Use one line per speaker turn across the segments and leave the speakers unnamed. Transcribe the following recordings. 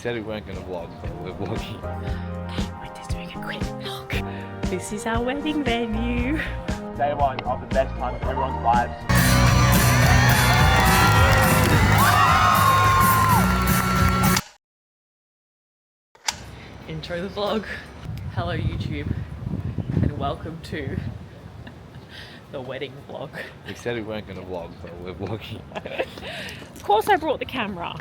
said we weren't going to vlog, but we're vlogging.
We're just doing a quick vlog. This is our wedding venue.
Day one of the best time of everyone's lives.
Intro the vlog. Hello YouTube, and welcome to the wedding vlog.
We said we weren't going to vlog, but we're vlogging.
Of course I brought the camera.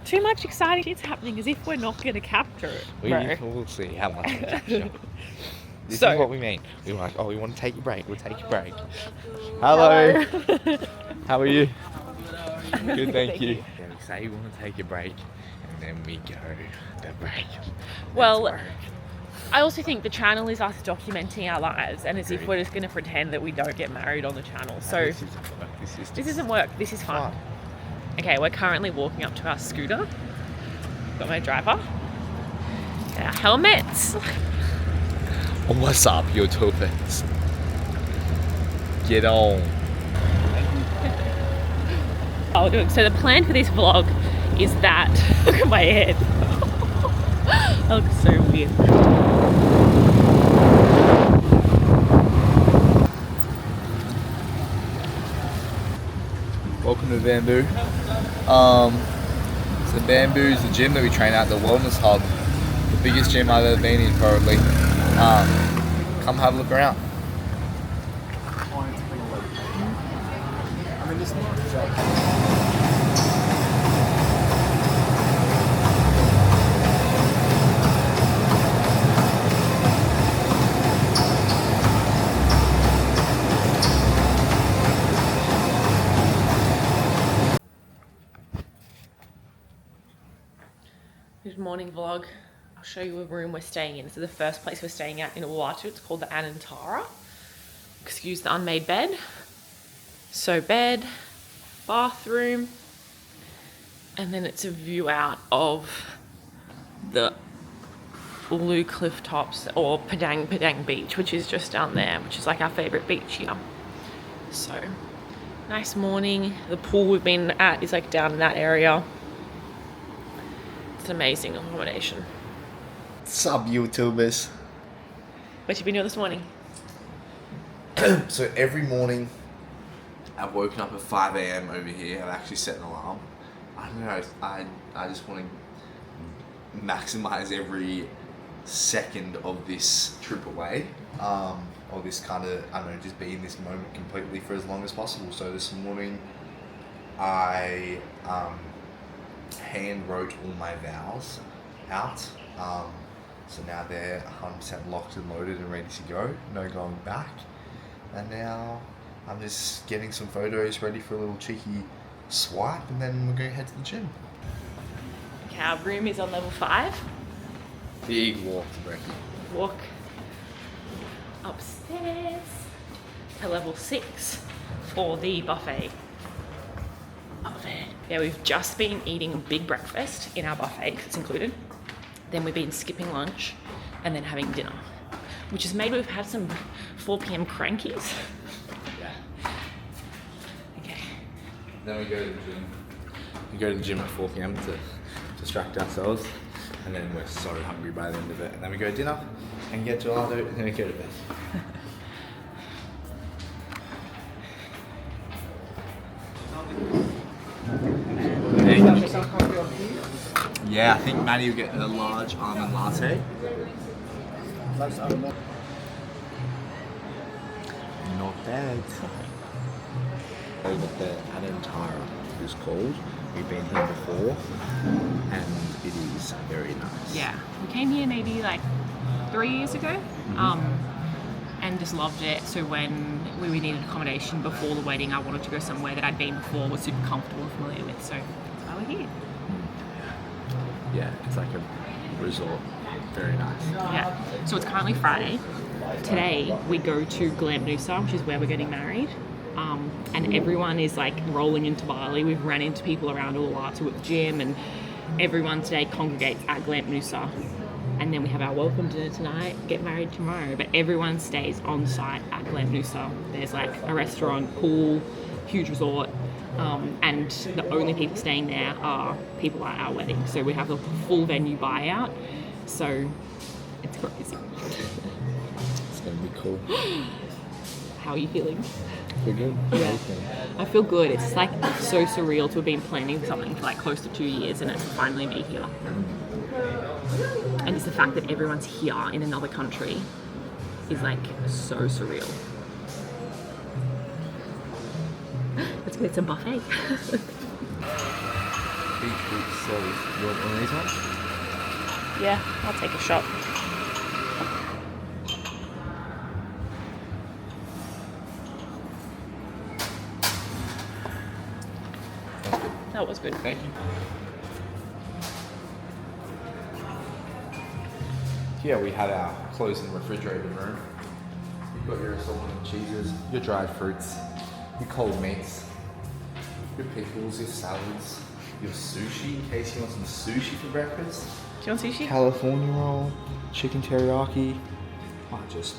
Too much exciting shit's happening as if we're not going to capture it, bro.
We'll see how much we capture. This
So-
is what we mean. We were like, oh, we want to take a break. We'll take a break. Hello. How are you? Good, thank you. Yeah, we say we want to take a break, and then we go the break.
Well, I also think the channel is us documenting our lives, and as if we're just going to pretend that we don't get married on the channel. So
This isn't work.
this isn't work. This is fun. Okay, we're currently walking up to our scooter. Got my driver. Our helmets.
What's up, YouTubers? Get on.
So the plan for this vlog is that look at my head. That looks so weird.
Welcome to Bamboo. So Bamboo is the gym that we train at, the wellness hub. The biggest gym I've ever been in, probably. Come have a look around.
Good morning vlog. I'll show you a room we're staying in. This is the first place we're staying at in Uluwatu. It's called the Anantara. Excuse the unmade bed. So bed, bathroom, and then it's a view out of the Ulu cliff tops, or Padang Padang Beach, which is just down there, which is like our favourite beach here. So nice morning. The pool we've been at is like down in that area. It's an amazing accommodation.
Sup, YouTubers?
What you been doing this morning?
So every morning I've woken up at 5 a.m. over here. I've actually set an alarm. I don't know, I just want to maximize every second of this trip away. Or this kind of, I don't know, just be in this moment completely for as long as possible. So this morning I hand wrote all my vows out. So now they're 100% locked and loaded and ready to go. No going back. And now I'm just getting some photos ready for a little cheeky swipe, and then we're going to head to the gym.
Okay, our room is on level 5.
Big walk to Brekkie.
Walk upstairs to level 6 for the buffet. Yeah, we've just been eating a big breakfast in our buffet, because it's included. Then we've been skipping lunch and then having dinner, which has made we've had some 4 p.m. crankies.
Yeah.
Okay.
Then we go to the gym. We go to the gym at 4 p.m. to distract ourselves, and then we're so hungry by the end of it. And then we go to dinner and get to our and then we go to bed. Yeah, I think Maddie will get a large almond latte. Not bad. What the Anantara is called. We've been here before, and it is very nice.
Yeah, we came here maybe like 3 years ago, and just loved it. So when we needed accommodation before the wedding, I wanted to go somewhere that I'd been before, was super comfortable and familiar with. So that's why we're here.
Yeah, it's like a resort. Very nice.
Yeah. So it's currently Friday. Today we go to Glamp Nusa, which is where we're getting married. And everyone is like rolling into Bali. We've ran into people around Uluwatu at the gym, and everyone today congregates at Glamp Nusa. And then we have our welcome dinner tonight, get married tomorrow. But everyone stays on site at Glamp Nusa. There's like a restaurant, pool, huge resort. and the only people staying there are people at our wedding. So we have a full venue buyout. So it's crazy.
It's gonna be cool.
How are you feeling?
Feel good?
Yeah. I feel good. It's like so surreal to have been planning something for like close to 2 years and it to finally be here. And it's the fact that everyone's here in another country is like so surreal. Let's get some buffet.
Beetroot sauce. You want one of these ones?
Yeah, I'll take a shot. That was good.
Thank you. Here we had our closing refrigerated room. You've got your assortment of cheeses, your dried fruits, your cold meats, your pickles, your salads, your sushi in case you want some sushi for breakfast.
Do you want sushi?
California roll, chicken teriyaki. Oh, just.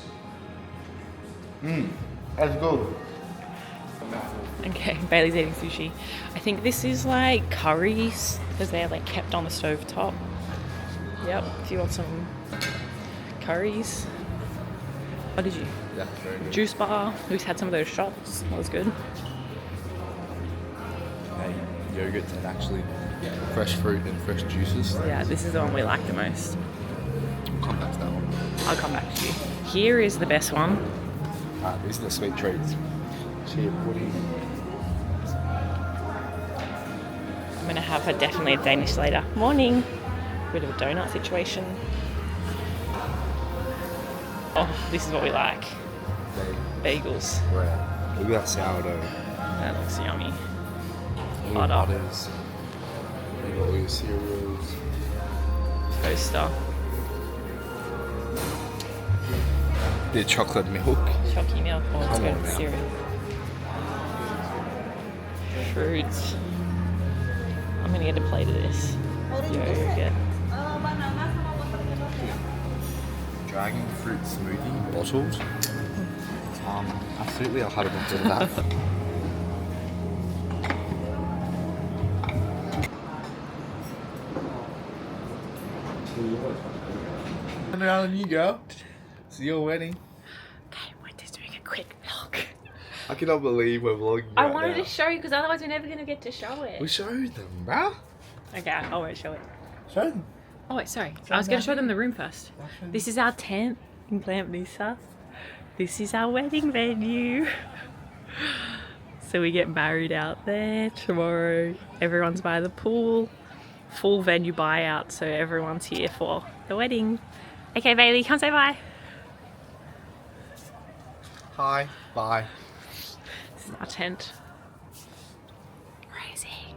That's good.
Okay, Bailey's eating sushi. I think this is like curries because they're like kept on the stove top. Yep, if you want some curries. What did you?
Yeah, very good.
Juice bar. We've had some of those shots. That was good.
Yogurts and actually fresh fruit and fresh juices.
Yeah, this is the one we like the most.
We'll come back to that one.
I'll come back to you. Here is the best one.
These are the sweet treats. Chia pudding.
I'm gonna have her definitely a Danish later. Morning. Bit of a donut situation. Oh, this is what we like. Bagels.
Right. Look at that sourdough.
That looks yummy.
All
Butter.
butters. You got all your cereals.
Toaster.
The chocolate milk.
Chalky milk. Oh, it's
Come
good.
on now.
Cereal. Fruits. I'm gonna get a plate of this. Yogurt.
Dragon fruit smoothie bottled. Absolutely, I'll have a bit of that. And around you go. It's your wedding.
Okay, we're just doing a quick vlog.
I cannot believe we're vlogging.
I
right
wanted
now.
to show you because otherwise we're never gonna get to show it.
We showed them, bruh.
Okay, I won't show it.
Show them.
Oh wait, sorry. I was going to show them the room first. This is our tent in Camp Lisa. This is our wedding venue. So we get married out there tomorrow. Everyone's by the pool. Full venue buyout, so everyone's here for the wedding. Okay, Bailey, come say bye.
Hi. Bye.
This is our tent. Crazy.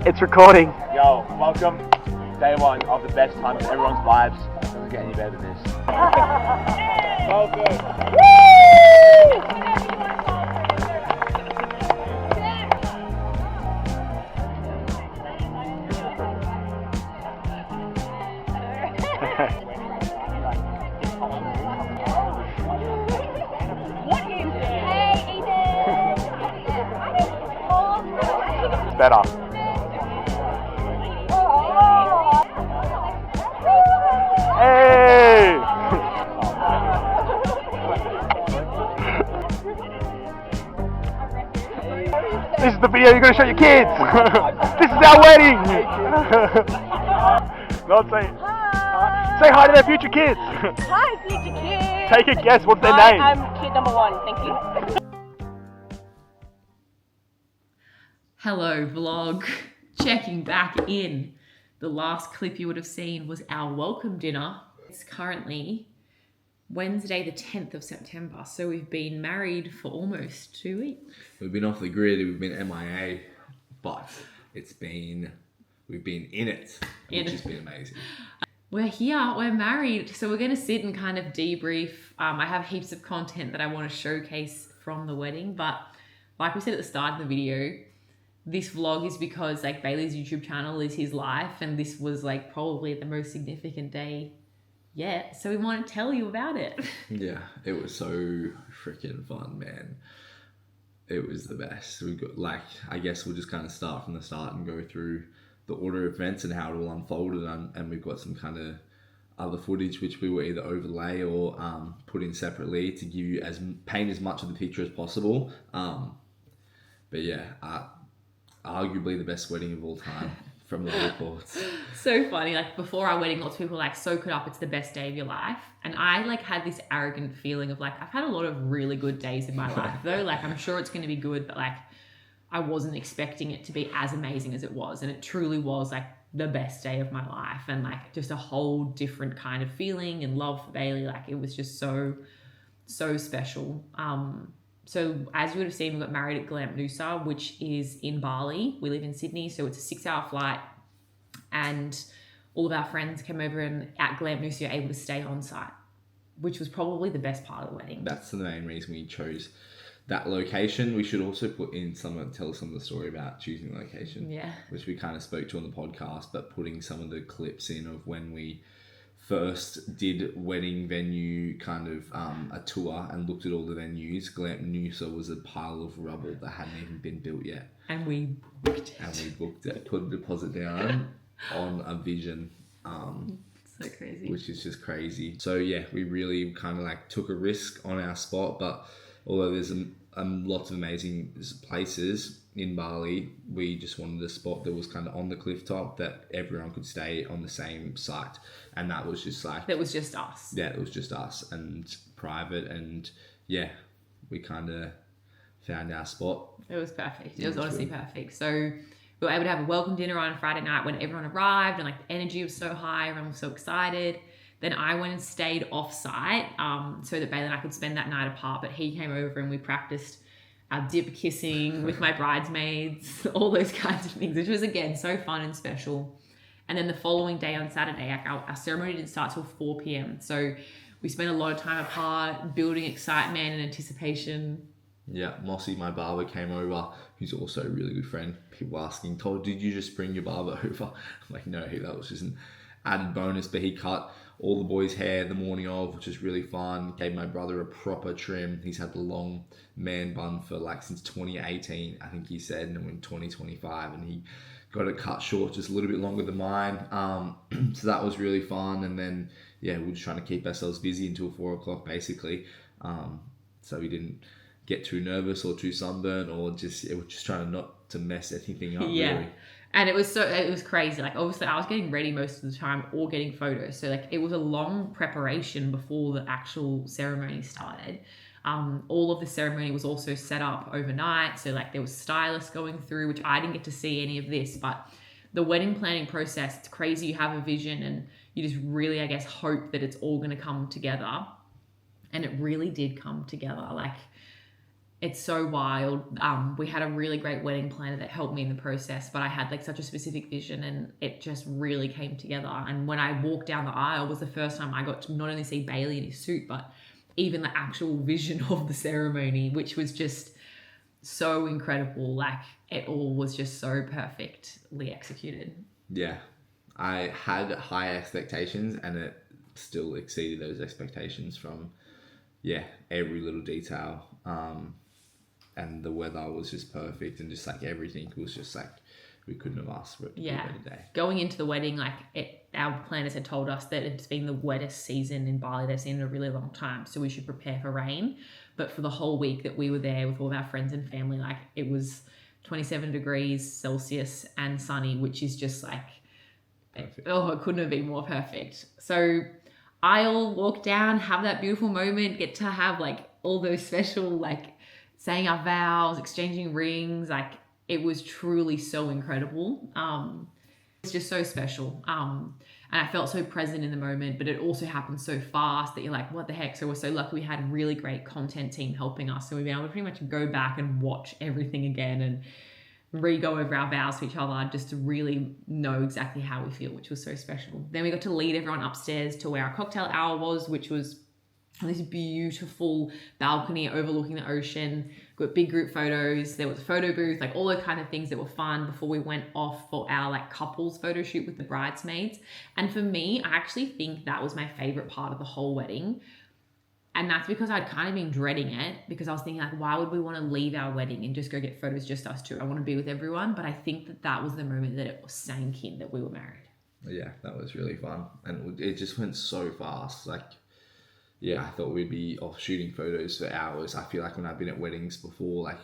It's recording. Yo, welcome. Day one of the best time in everyone's lives. Doesn't get any better than this. So good. It's better. Hey! This is the video you're gonna show your kids. This is our wedding. Not say. Say hi to their future kids.
Hi, future kids.
Take a guess. What's their
Hi,
name?
I'm kid number 1. Thank you.
Hello vlog, checking back in. The last clip you would have seen was our welcome dinner. It's currently Wednesday the 10th of September, so we've been married for almost 2 weeks.
We've been off the grid, we've been MIA, but we've been in it, which has been amazing.
We're here, we're married, so we're gonna sit and kind of debrief. I have heaps of content that I want to showcase from the wedding, but like we said at the start of the video, this vlog is because like Bailey's YouTube channel is his life, and this was like probably the most significant day yet, so we want to tell you about it.
Yeah, it was so freaking fun, man. It was the best. We got I guess we'll just kind of start from the start and go through the order of events and how it all unfolded, and we've got some kind of other footage which we will either overlay or put in separately to give you paint as much of the picture as possible. But yeah, arguably the best wedding of all time from the reports.
So funny. Like before our wedding, lots of people were like, soak it up, it's the best day of your life. And I like had this arrogant feeling of like, I've had a lot of really good days in my life though. Like I'm sure it's going to be good, but like I wasn't expecting it to be as amazing as it was. And it truly was like the best day of my life, and like just a whole different kind of feeling and love for Bailey. Like it was just so special. So as you would have seen, we got married at Glamp Nusa, which is in Bali. We live in Sydney, so it's a 6-hour flight, and all of our friends came over, and at Glamp Nusa you're able to stay on site, which was probably the best part of the wedding.
That's the main reason we chose that location. We should also tell some of the story about choosing the location, which we kind of spoke to on the podcast, but putting some of the clips in of when we first did wedding venue kind of a tour and looked at all the venues. Glamp Nusa was a pile of rubble that hadn't even been built yet.
And we booked it.
Put a deposit down on a vision.
So crazy.
Which is just crazy. So yeah, we really kind of like took a risk on our spot, but although there's lots of amazing places in Bali, we just wanted a spot that was kind of on the cliff top that everyone could stay on the same site. And that was just like...
That was just us.
Yeah, it was just us and private. And yeah, we kind of found our spot.
It was perfect. It was honestly perfect. So we were able to have a welcome dinner on a Friday night when everyone arrived, and like the energy was so high, everyone was so excited. Then I went and stayed off site so that Bailey and I could spend that night apart. But he came over and we practiced our dip kissing with my bridesmaids, all those kinds of things, which was again so fun and special. And then the following day on Saturday, our ceremony didn't start till 4 p.m. So we spent a lot of time apart, building excitement and anticipation.
Yeah, Mossy, my barber, came over, who's also a really good friend. People asking, did you just bring your barber over? I'm like, no, that was just an added bonus. But he cut all the boys' hair the morning of, which is really fun. Gave my brother a proper trim. He's had the long man bun for since 2018, I think he said, and then in 2025, and he got it cut short, just a little bit longer than mine. So that was really fun. And then, yeah, we were just trying to keep ourselves busy until 4 o'clock, basically. So we didn't get too nervous or too sunburnt, or we're just trying not to mess anything up.
Yeah.
Really.
And it was crazy. Like obviously I was getting ready most of the time or getting photos. So like it was a long preparation before the actual ceremony started. All of the ceremony was also set up overnight. So like there was stylists going through, which I didn't get to see any of this, but the wedding planning process, it's crazy. You have a vision and you just really, I guess, hope that it's all going to come together. And it really did come together. Like, it's so wild. We had a really great wedding planner that helped me in the process, but I had like such a specific vision and it just really came together. And when I walked down the aisle was the first time I got to not only see Bailey in his suit, but even the actual vision of the ceremony, which was just so incredible. Like it all was just so perfectly executed.
Yeah. I had high expectations and it still exceeded those expectations from, every little detail. And the weather was just perfect and just like everything was just like, we couldn't have asked for it to be a better day.
Going into the wedding, our planners had told us that it's been the wettest season in Bali they've seen in a really long time, so we should prepare for rain. But for the whole week that we were there with all of our friends and family, like it was 27 degrees Celsius and sunny, which is just like, perfect. It couldn't have been more perfect. So I'll walk down, have that beautiful moment, get to have like all those special, like saying our vows, exchanging rings. Like it was truly so incredible. It's just so special. And I felt so present in the moment, but it also happened so fast that you're like, what the heck? So we're so lucky we had a really great content team helping us. So we've been able to pretty much go back and watch everything again and re-go over our vows to each other just to really know exactly how we feel, which was so special. Then we got to lead everyone upstairs to where our cocktail hour was, which was this beautiful balcony overlooking the ocean. Got big group photos. There was a photo booth, like all the kind of things that were fun before we went off for our like couples photo shoot with the bridesmaids. And for me, I actually think that was my favorite part of the whole wedding. And that's because I'd kind of been dreading it, because I was thinking like, why would we want to leave our wedding and just go get photos just us two? I want to be with everyone. But I think that was the moment that it sank in that we were married.
Yeah, that was really fun. And it just went so fast. Like, yeah, I thought we'd be off shooting photos for hours. I feel like when I've been at weddings before, like,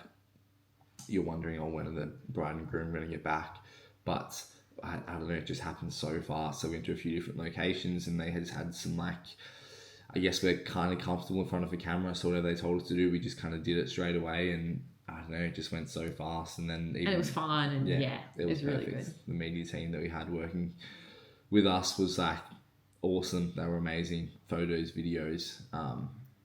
you're wondering, oh, when are the bride and groom going to get back? But I don't know, it just happened so fast. So we went to a few different locations, and they had some, like, I guess we're kind of comfortable in front of a camera, so whatever they told us to do, we just kind of did it straight away, and I don't know, it just went so fast. And then
and it was fun, and it was really good.
The media team that we had working with us was like awesome. They were amazing. Photos, videos.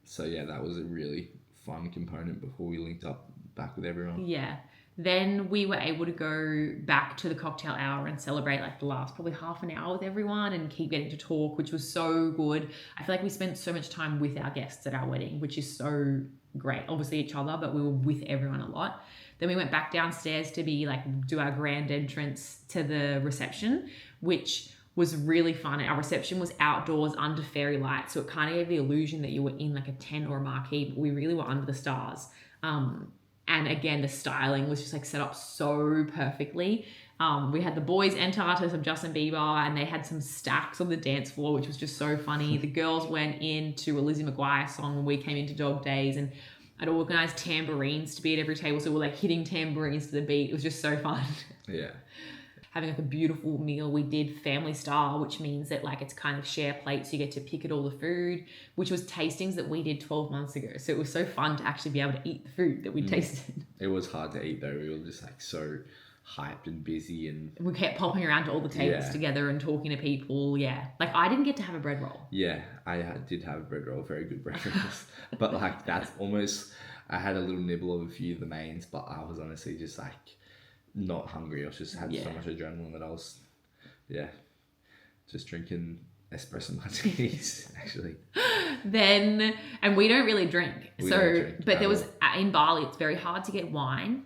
So yeah, that was a really fun component before we linked up back with everyone.
Yeah. Then we were able to go back to the cocktail hour and celebrate like the last probably half an hour with everyone and keep getting to talk, which was so good. I feel like we spent so much time with our guests at our wedding, which is so great. Obviously each other, but we were with everyone a lot. Then we went back downstairs to do our grand entrance to the reception, which was really fun. Our reception was outdoors under fairy lights, so it kind of gave the illusion that you were in like a tent or a marquee, but we really were under the stars. And again, the styling was just like set up so perfectly. We had the boys enter to some Justin Bieber, and they had some stacks on the dance floor, which was just so funny. The girls went into a Lizzie McGuire song when we came into Dog Days, and I'd organised tambourines to be at every table, so we're like hitting tambourines to the beat. It was just so fun.
Yeah.
Having like a beautiful meal. We did family style, which means that like it's kind of share plates. You get to pick at all the food, which was tastings that we did 12 months ago. So it was so fun to actually be able to eat the food that we tasted.
It was hard to eat though. We were just like so hyped and busy, and
we kept popping around to all the tables together and talking to people. Yeah. Like I didn't get to have a bread roll.
Yeah, I did have a bread roll, very good bread rolls. But like that's almost, I had a little nibble of a few of the mains, but I was honestly just like not hungry. I just had so much adrenaline that I was, just drinking espresso martinis actually.
Then, and we don't really drink. But there was, in Bali, it's very hard to get wine,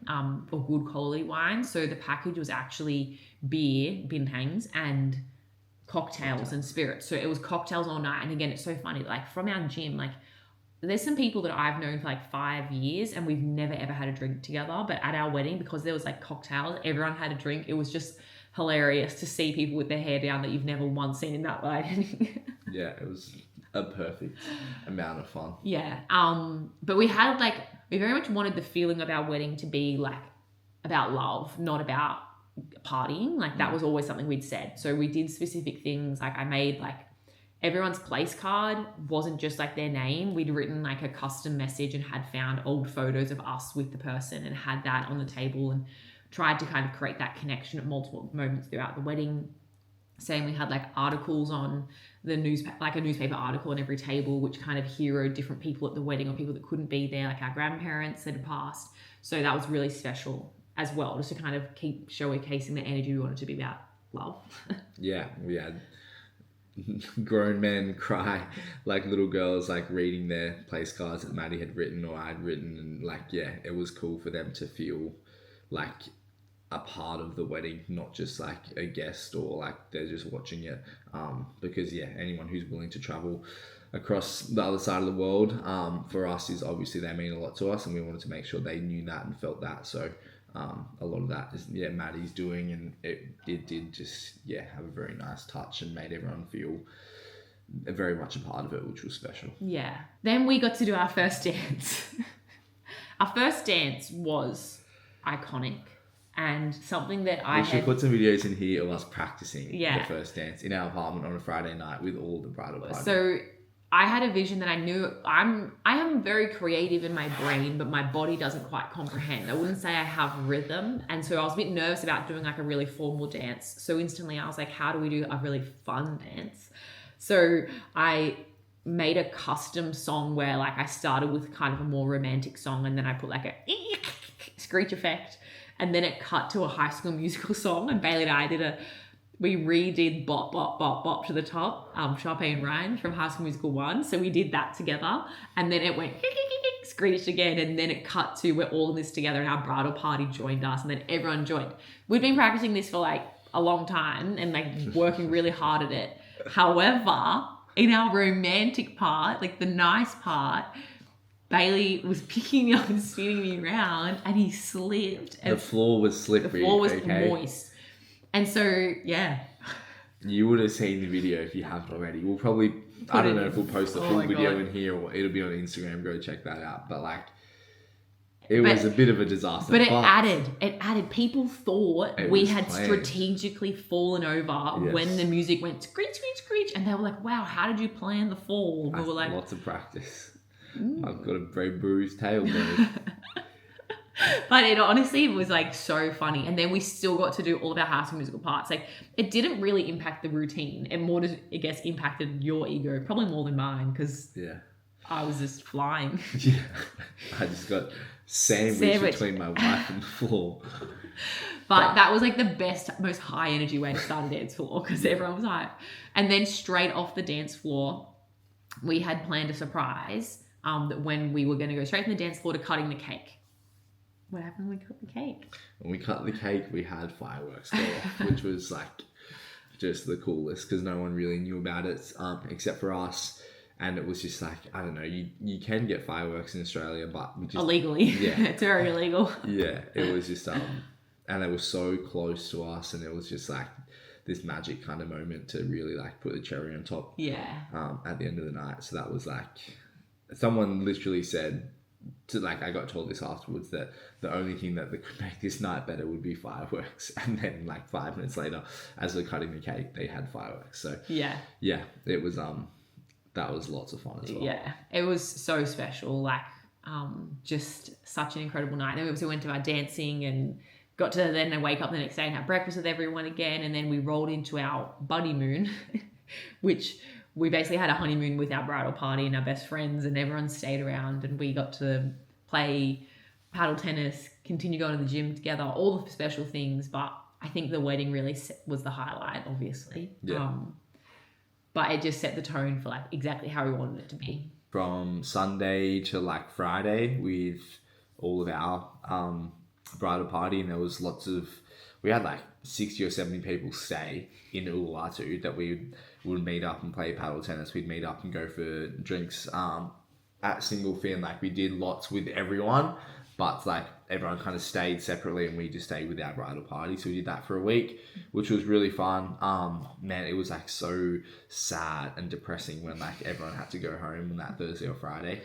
or good quality wine. So the package was actually beer, bintangs, and cocktails and spirits. So it was cocktails all night. And again, it's so funny, like from our gym, like there's some people that I've known for like 5 years and we've never ever had a drink together. But at our wedding, because there was like cocktails, everyone had a drink. It was just hilarious to see people with their hair down that you've never once seen in that way.
Yeah, it was a perfect amount of fun.
Yeah. But we had like, we very much wanted the feeling of our wedding to be like about love, not about partying. Like that was always something we'd said. So we did specific things. Like I made like everyone's place card wasn't just like their name. We'd written like a custom message and had found old photos of us with the person and had that on the table and tried to kind of create that connection at multiple moments throughout the wedding. Saying we had like articles on the newspaper, like a newspaper article on every table, which kind of heroed different people at the wedding or people that couldn't be there, like our grandparents that had passed. So that was really special as well, just to kind of keep showcasing the energy we wanted to be about love.
Yeah, we had grown men cry like little girls, like reading their place cards that Maddie had written or I'd written, and like it was cool for them to feel like a part of the wedding, not just like a guest or like they're just watching it, because anyone who's willing to travel across the other side of the world, for us is obviously they mean a lot to us, and we wanted to make sure they knew that and felt that. So a lot of that is Maddie's doing, and it did just have a very nice touch and made everyone feel very much a part of it, which was special. Yeah.
Then we got to do our first dance. Our first dance was iconic and something that
we should put some videos in here of us practicing the first dance in our apartment on a Friday night with all the bridal party.
So I had a vision that I knew I am very creative in my brain, but my body doesn't quite comprehend. I wouldn't say I have rhythm. And so I was a bit nervous about doing like a really formal dance. So instantly I was like, how do we do a really fun dance? So I made a custom song where like I started with kind of a more romantic song, and then I put like a screech effect, and then it cut to a High School Musical song, and Bailey and I we redid Bop, Bop, Bop, Bop to the top, Sharpay and Ryan from High School Musical 1. So we did that together, and then it went screech again, and then it cut to we're all in this together, and our bridal party joined us, and then everyone joined. We'd been practicing this for like a long time and like working really hard at it. However, in our romantic part, like the nice part, Bailey was picking me up and spinning me around, and he slipped. And
The floor was slippery.
the floor was
okay?
moist. And so, yeah.
You would have seen the video if you haven't already. We'll probably, I don't know if we'll post the
Oh
full
my
video
God.
in here or it'll be on Instagram. Go check that out. But like, it was a bit of a disaster.
But it added. People thought
It
we
was
had
planned.
strategically fallen over
Yes.
when the music went screech, screech, screech. And they were like, wow, how did you plan the fall? We were like,
Lots of practice. I've got a very bruised tailbone.
but it honestly was like so funny. And then we still got to do all of our High School Musical parts. Like, it didn't really impact the routine. It more just, I guess, impacted your ego, probably more than mine, because
Yeah.
I was just flying.
Yeah. I just got sandwiched
Sandwich.
between my wife and the floor.
But that was like the best, most high energy way to start a dance floor, because everyone was hype. And then straight off the dance floor, we had planned a surprise that when we were going to go straight from the dance floor to cutting the cake. What happened when we cut the cake?
When we cut the cake, we had fireworks go off, which was like just the coolest because no one really knew about it except for us. And it was just like, I don't know, you can get fireworks in Australia, but we just...
Illegally.
Yeah.
It's very illegal.
Yeah, it was just, and it was so close to us and it was just like this magic kind of moment to really like put the cherry on top
Yeah.
at the end of the night. So that was like, someone literally said, to like, I got told this afterwards that the only thing that could make this night better would be fireworks. And then like 5 minutes later, as they're cutting the cake, they had fireworks. So
Yeah.
yeah, it was, that was lots of fun as well.
Yeah. It was so special. Like, just such an incredible night. And we also went to our dancing and got to then wake up the next day and have breakfast with everyone again. And then we rolled into our honeymoon, which we basically had a honeymoon with our bridal party and our best friends, and everyone stayed around and we got to play paddle tennis, continue going to the gym together, all the special things. But I think the wedding really was the highlight, obviously.
Yeah.
But it just set the tone for like exactly how we wanted it to be.
From Sunday to like Friday with all of our bridal party, and there was we had like 60 or 70 people stay in Uluwatu that we would meet up and play paddle tennis. We'd meet up and go for drinks at Single Fin. Like we did lots with everyone, but like everyone kind of stayed separately and we just stayed with our bridal party. So we did that for a week, which was really fun. Man, it was like so sad and depressing when like everyone had to go home on that Thursday or Friday.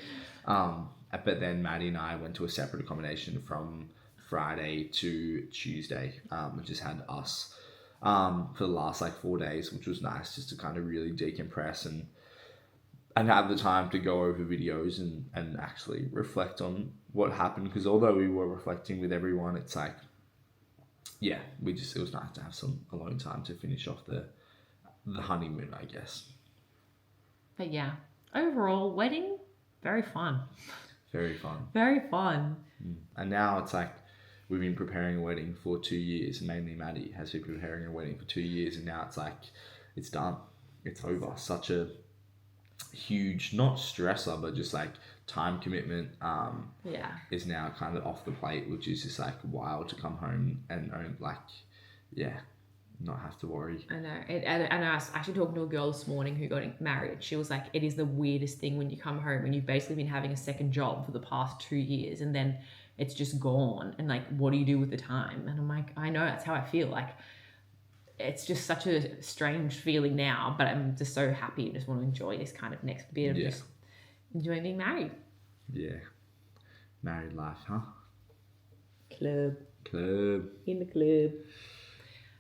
But then Maddie and I went to a separate accommodation from Friday to Tuesday, and just had us for the last like 4 days, which was nice just to kind of really decompress and have the time to go over videos and actually reflect on what happened. Because although we were reflecting with everyone, it's like, yeah, it was nice to have some alone time to finish off the honeymoon, I guess.
But yeah, overall, wedding, very fun.
Very fun.
Very fun.
And now it's like, we've been preparing a wedding for 2 years. Mainly Maddie has been preparing a wedding for 2 years, and now it's like, it's done. It's over. Such a huge, not stressor, but just like time commitment
Yeah.
is now kind of off the plate, which is just like wild to come home and like, yeah, not have to worry.
I know. And I was actually talking to a girl this morning who got married. She was like, it is the weirdest thing when you come home and you've basically been having a second job for the past 2 years and then it's just gone. And like, what do you do with the time? And I'm like, I know, that's how I feel. Like, it's just such a strange feeling now, but I'm just so happy and just want to enjoy this kind of next bit of just enjoying being married.
Yeah. Married life, huh?
Club.
In
the club.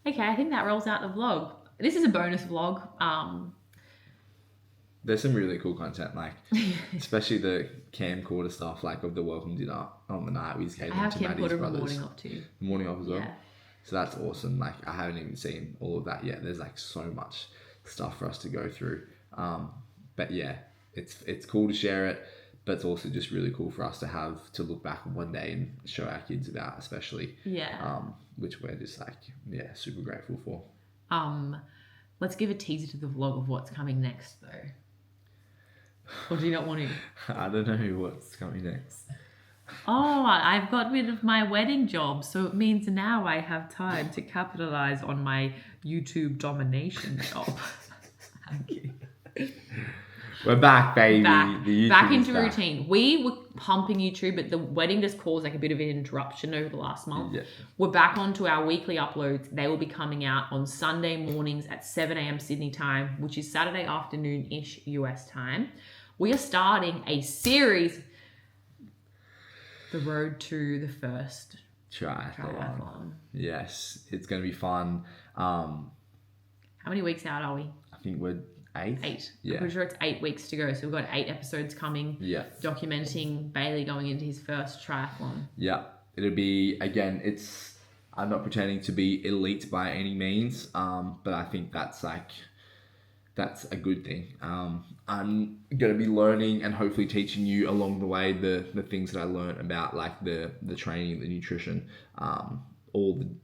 Okay, I think that rolls out the vlog. This is a bonus vlog.
There's some really cool content, like especially the camcorder stuff, like of the welcome dinner on the night we just came
I have
to Maddie's
camcorder
brothers.
morning up too.
The morning off as well.
Yeah.
So that's awesome. Like I haven't even seen all of that yet. There's like so much stuff for us to go through. But yeah, it's cool to share it, but it's also just really cool for us to have to look back one day and show our kids about, especially.
Yeah.
Which we're just like, yeah, super grateful for.
Let's give a teaser to the vlog of what's coming next though. Or do you not want to?
I don't know what's coming next.
Oh, I've got rid of my wedding job, so it means now I have time to capitalize on my YouTube domination job. Thank you.
We're back, baby.
Back,
The YouTube
back
is
into
back.
routine. We were pumping YouTube, but the wedding just caused like a bit of an interruption over the last month.
Yeah.
We're back onto our weekly uploads. They will be coming out on Sunday mornings at 7 a.m. Sydney time, which is Saturday afternoon-ish US time. We are starting a series, The Road to the First Triathlon.
Yes, it's going to be fun.
How many weeks out are we?
I think we're 8.
8.
Yeah.
I'm pretty sure it's 8 weeks to go. So we've got 8 episodes coming.
Yeah.
Documenting Bailey going into his first triathlon.
Yeah. It'll be, again, I'm not pretending to be elite by any means, but I think that's a good thing. I'm going to be learning and hopefully teaching you along the way the things that I learned about like the training, the nutrition,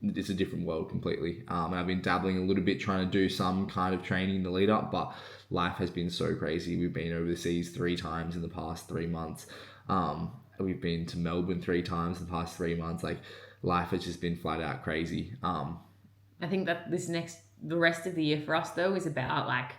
it's a different world completely. And I've been dabbling a little bit trying to do some kind of training in the lead up, but life has been so crazy. We've been overseas 3 times in the past 3 months. We've been to Melbourne 3 times in the past 3 months. Like life has just been flat out crazy.
I think that the rest of the year for us though is about like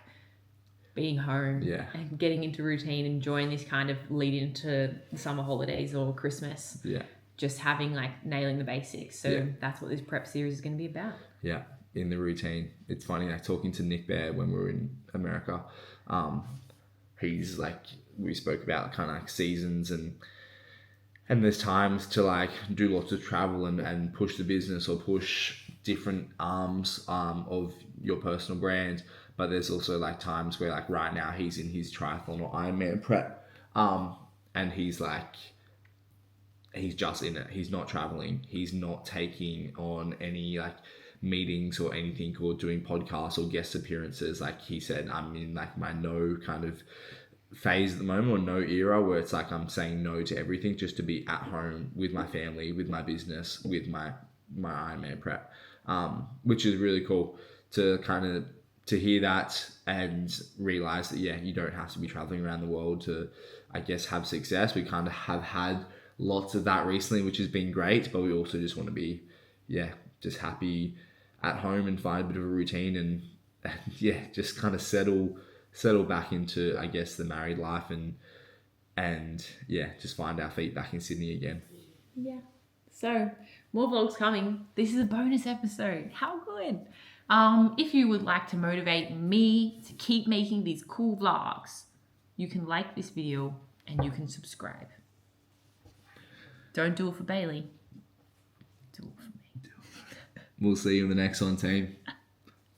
being home and getting into routine, enjoying this kind of lead into the summer holidays or Christmas.
Yeah.
Just having like nailing the basics. So that's what this prep series is going to be about. Yeah.
In the routine. It's funny, like talking to Nick Bear when we were in America. He's like, we spoke about kind of like seasons and there's times to like do lots of travel and push the business or push different arms of your personal brand. But there's also like times where like right now he's in his triathlon or Ironman prep. And he's just in it. He's not traveling. He's not taking on any like meetings or anything or doing podcasts or guest appearances. Like he said, I'm in like my no kind of phase at the moment, or no era, where it's like I'm saying no to everything just to be at home with my family, with my business, with my Ironman prep, which is really cool to kind of to hear that and realize that you don't have to be traveling around the world to, I guess, have success. We kind of have had lots of that recently, which has been great, but we also just want to be just happy at home and find a bit of a routine and just kind of settle back into, I guess, the married life and just find our feet back in Sydney again.
Yeah. So more vlogs coming. This is a bonus episode. How good. If you would like to motivate me to keep making these cool vlogs, you can like this video and you can subscribe. Don't do it for Bailey. Do it for me.
We'll see you in the next one, team.